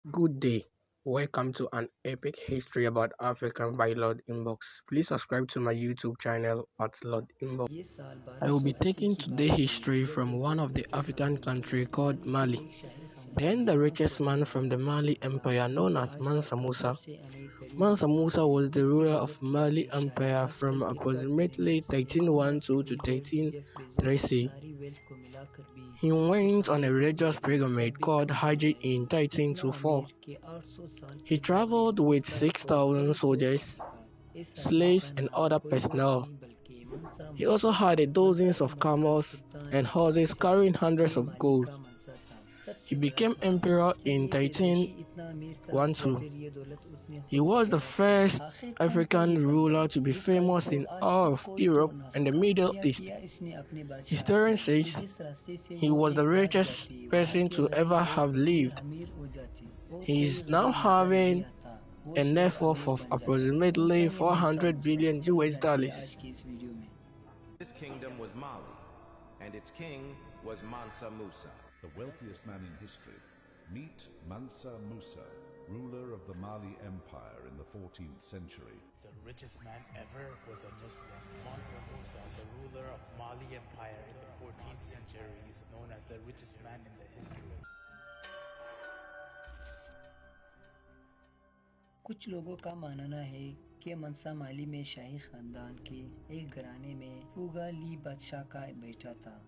Good day. Welcome to an epic history about Africa by Lord Inbox. Please subscribe to my YouTube channel at Lord Inbox. ये साल I will be 1280 taking की today बात थी history जब from one of the अज़्ज़त African मिस्र country called माली के Mali. एक शाही ख़ानदान Then the यहाँ richest पर man from the बसाया Mali करता था Empire known जो as आज Mansa तक का Musa. सबसे अमीर तरीन Mansa इंसान Musa है। was the उसके ruler of दौलत के Mali वजह शायद Empire आज from तक गिरता भी नहीं। approximately Mohammad 1312 to Bill Gates, Jeff Bezos की 1330. सारी वेल्थ को मिलाकर भी He वो उस went on a आंकड़े को religious तब pilgrimage भी called कम हो Hajj in जाएगी। इतना 1324. अमीर कि 800 साल He के बाद भी traveled with उसका रिकॉर्ड 6,000 कभी टूट ना soldiers, सका। इस आदमी slaves, का and नाम other कोई और personnel. नहीं बल्कि मंसा He मूसा also है। had a मंसा dozens का of मतलब camels सुल्तान and या horses बादशाह carrying है। hundreds ये of माली gold. का मंसा था, He सबसे बड़ा became साहब। emperor जब in ये पेदाइशी इतना अमीर था या 1312. फिर ये दौलत उसने He खुद was the पैदा की। first आखिर क्यों African ये बन ruler गया to be जिसका famous रिकॉर्ड in आज all तक of कोई तोड़ Europe ना and the सका? Middle क्या East. किया इसने अपने बादशाहत Historians में say कि जिस रास्ते से he वो was the एक बार richest जाती वहाँ person के to गरीब ever लोग have फिर lived. अमीर हो जाते और He कोई is now गरीब नजर नहीं having आता, वो a net शहर worth अमीर of बन जाता। कौन approximately था ये मंसा 400 मूसा, billion चलिए US जानते हैं आज dollars. की इस वीडियो में। His kingdom was Mali, and its king was Mansa Musa. The wealthiest man in history. Meet Mansa Musa, ruler of the Mali Empire in the 14th century. The richest man ever was a Muslim. Mansa Musa, the ruler of Mali Empire in the 14th century, is known as the richest man in the history. कुछ लोगों का मानना है कि मंसा माली में शाही खानदान के एक घराने में फूगा ली बादशाह का बेटा था।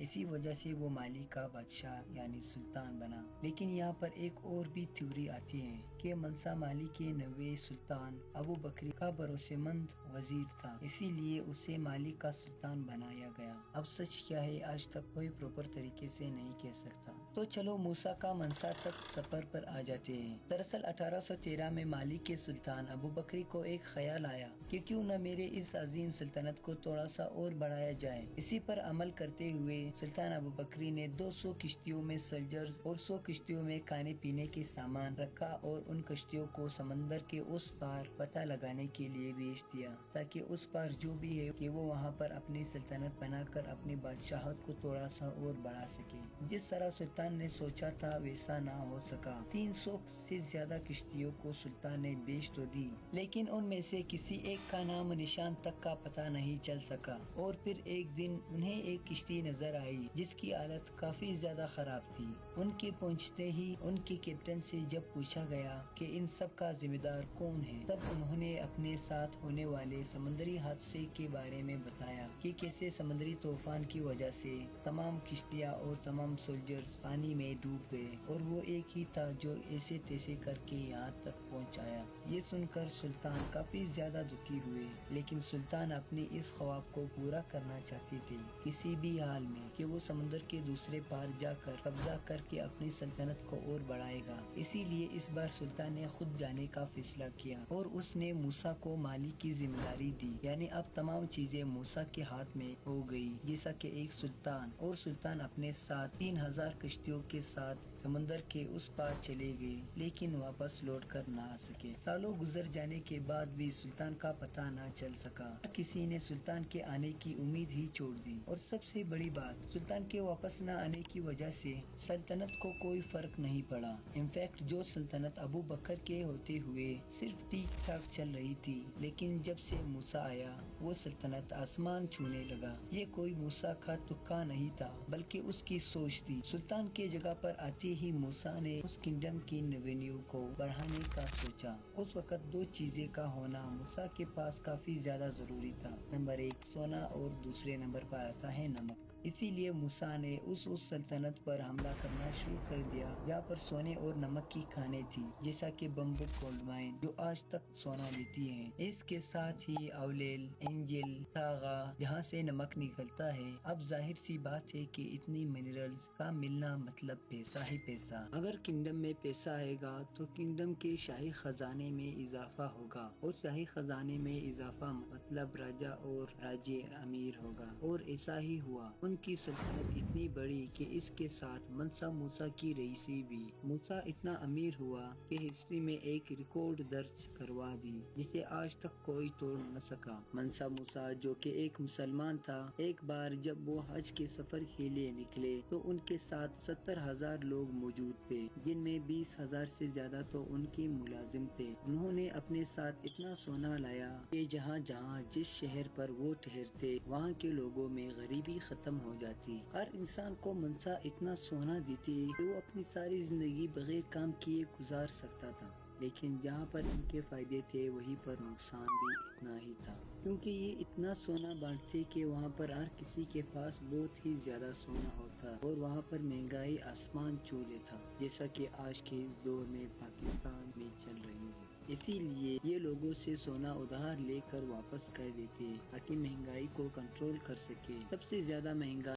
इसी वजह से वो माली का बादशाह यानी सुल्तान बना। लेकिन यहाँ पर एक और भी थ्योरी आती है कि मंसा माली के नवे सुल्तान अबू बकरी का भरोसेमंद वजीर था, इसीलिए उसे माली का सुल्तान बनाया गया। अब सच क्या है आज तक कोई प्रॉपर तरीके से नहीं कह सकता। तो चलो मूसा का मंसा तक सफर पर आ जाते हैं। दरअसल 1813 में माली के सुल्तान अबू बकरी को एक ख्याल आया कि क्यों न मेरे इस अजीम सल्तनत को थोड़ा सा और बढ़ाया जाए। इसी पर अमल करते हुए सुल्तान अबू बकरी ने 200 किश्तियों में सोल्जर्स और 100 किश्तियों में खाने पीने के सामान रखा और उन किश्तियों को समंदर के उस पार पता लगाने के लिए भेज दिया, ताकि उस पार जो भी है कि वो वहाँ पर अपनी सल्तनत बनाकर अपनी बादशाहत को थोड़ा सा और बढ़ा सके। जिस तरह सुल्तान ने सोचा था वैसा ना हो सका। 300 से ज्यादा किश्तियों को सुल्तान ने बेच तो दी, लेकिन उनमें से किसी एक का नाम निशान तक का पता नहीं चल सका। और फिर एक दिन उन्हें एक किश्ती नजर आई जिसकी हालत काफी ज्यादा खराब थी। उनके पहुंचते ही उनके कैप्टन से जब पूछा गया कि इन सब का जिम्मेदार कौन है, तब उन्होंने अपने साथ होने वाले समुद्री हादसे के बारे में बताया कि कैसे समुद्री तूफान की वजह से तमाम किश्तियां और तमाम सोल्जर्स पानी में डूब गए और वो एक ही था जो ऐसे तैसे करके यहाँ तक पहुँचाया। ये सुनकर सुल्तान काफी ज्यादा दुखी हुए, लेकिन सुल्तान अपने इस ख्वाब को पूरा करना चाहते थे किसी भी हाल में कि वो समुद्र के दूसरे पार जाकर कब्जा करके अपनी सल्तनत को और बढ़ाएगा। इसीलिए इस बार सुल्तान ने खुद जाने का फैसला किया और उसने मूसा को माली की जिम्मेदारी दी। यानी अब तमाम चीजें मूसा के हाथ में हो गई, जैसा कि एक सुल्तान। और सुल्तान अपने साथ 3000 किश्तियों के साथ समुद्र के उस पार चले गए, लेकिन वापस लौट कर ना आ सके। सालों गुजर जाने के बाद भी सुल्तान का पता ना चल सका। किसी ने सुल्तान के आने की उम्मीद ही छोड़ दी। और सबसे बड़ी बात, सुल्तान के वापस न आने की वजह से सल्तनत को कोई फर्क नहीं पड़ा। इनफैक्ट जो सल्तनत अबू बकर के होते हुए सिर्फ ठीक ठाक चल रही थी, लेकिन जब से मूसा आया वो सल्तनत आसमान छूने लगा। ये कोई मूसा का तुक्का नहीं था, बल्कि उसकी सोच थी। सुल्तान के जगह पर आते ही मूसा ने उस किंगडम की रेवेन्यू को बढ़ाने का सोचा। उस वक्त दो चीजें का होना मूसा के पास काफी ज्यादा जरूरी था। नंबर 1 सोना और दूसरे नंबर पर आता है नमक। इसीलिए मूसा ने उस सल्तनत पर हमला करना शुरू कर दिया जहाँ पर सोने और नमक की खानें थी, जैसा कि बम्बुक गोल्ड माइन जो आज तक सोना देती है। इसके साथ ही अवलेल, एंजल, तागा जहाँ से नमक निकलता है। अब जाहिर सी बात है कि इतनी मिनरल्स का मिलना मतलब पैसा ही पैसा। अगर किंगडम में पैसा आएगा तो किंगडम के शाही खजाने में इजाफा होगा, और शाही खजाने में इजाफा मतलब राजा और राज्य अमीर होगा। और ऐसा ही हुआ। उन ان کی سلطنت اتنی بڑی کہ اس کے ساتھ منسا موسیٰ کی رئیسی بھی۔ موسیٰ اتنا امیر ہوا کہ ہسٹری میں ایک ریکارڈ درج کروا دی جسے آج تک کوئی توڑ نہ سکا۔ منسا موسیٰ جو کہ ایک مسلمان تھا، ایک بار جب وہ حج کے سفر کے لیے نکلے تو ان کے ساتھ 70,000 لوگ موجود تھے، جن میں 20,000 سے زیادہ تو ان کے ملازم تھے۔ انہوں نے اپنے ساتھ اتنا سونا لایا کہ جہاں جہاں جس شہر پر وہ ٹھہرتے وہاں کے لوگوں میں غریبی ختم ہو جاتی۔ ہر انسان کو منسا اتنا سونا دیتی کہ وہ اپنی ساری زندگی بغیر کام کیے گزار سکتا تھا، لیکن جہاں پر ان کے فائدے تھے وہیں پر نقصان بھی اتنا ہی تھا، کیونکہ یہ اتنا سونا بانٹتے کہ وہاں پر ہر کسی کے پاس بہت ہی زیادہ سونا ہوتا اور وہاں پر مہنگائی آسمان چھو لیتا، جیسا کہ آج کے اس دور میں پاکستان میں چل رہی ہے۔ اسی لیے یہ لوگوں سے سونا ادھار لے کر واپس کر دیتے تاکہ مہنگائی کو کنٹرول کر سکے۔ سب سے زیادہ مہنگا